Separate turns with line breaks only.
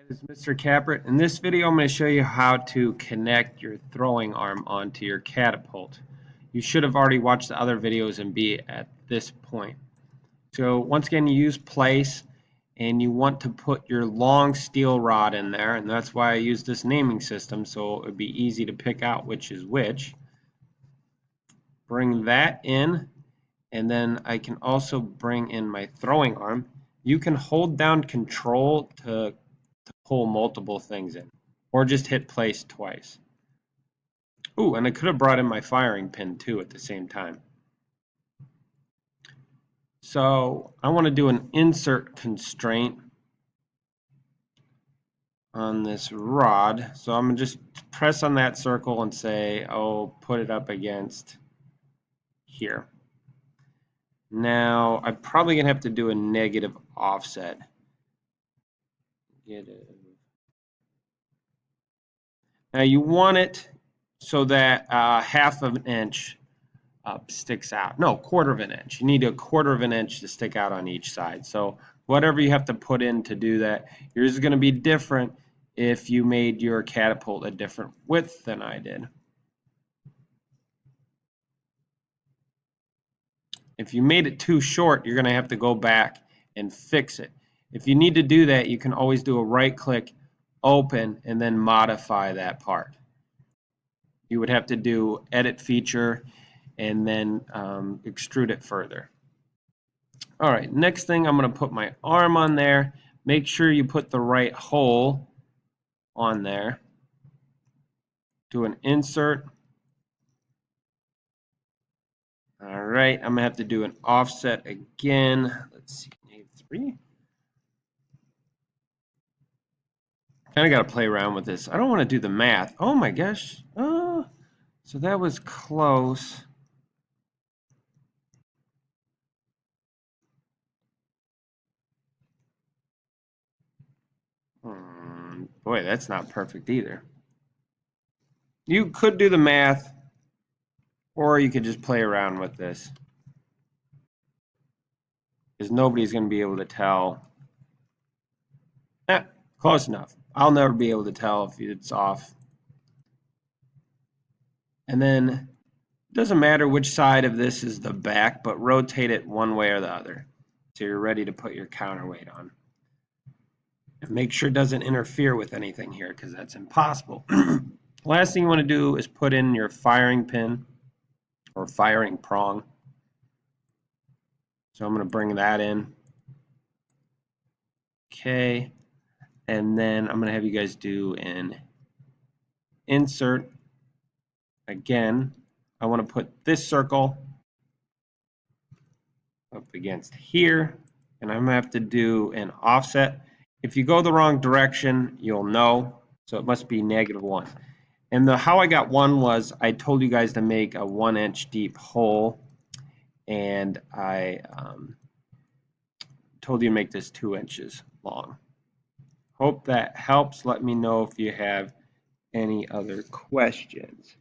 This is Mr. Capret. In this video, I'm going to show you how to connect your throwing arm onto your catapult. You should have already watched the other videos and be at this point. So once again, you use place and you want to put your long steel rod in there, and that's why I use this naming system so it would be easy to pick out which is which. Bring that in, and then I can also bring in my throwing arm. You can hold down Control to pull multiple things in, or just hit place twice. Ooh, and I could have brought in my firing pin too at the same time. So I want to do an insert constraint on this rod. So I'm going to just press on that circle and say, oh, put it up against here. Now I'm probably going to have to do a negative offset. Now you want it so that half of an inch sticks out. No, quarter of an inch. You need a quarter of an inch to stick out on each side. So whatever you have to put in to do that, yours is going to be different if you made your catapult a different width than I did. If you made it too short, you're going to have to go back and fix it. If you need to do that, you can always do a right click, open, and then modify that part. You would have to do edit feature and then extrude it further. All right, next thing, I'm going to put my arm on there. Make sure you put the right hole on there. Do an insert. All right, I'm going to have to do an offset again. Let's see, -3. Kind of got to play around with this. I don't want to do the math. Oh my gosh. Oh, so that was close. Boy, that's not perfect either. You could do the math, or you could just play around with this, because nobody's going to be able to tell. Close enough. I'll never be able to tell if it's off. And then it doesn't matter which side of this is the back, but rotate it one way or the other so you're ready to put your counterweight on. And make sure it doesn't interfere with anything here, because that's impossible. Last thing you want to do is put in your firing pin or firing prong. So I'm going to bring that in. Okay. And then I'm going to have you guys do an insert. Again, I want to put this circle up against here, and I'm going to have to do an offset. If you go the wrong direction, you'll know. So it must be -1. And how I got 1 was I told you guys to make a 1-inch deep hole, and I told you to make this 2 inches long. Hope that helps. Let me know if you have any other questions.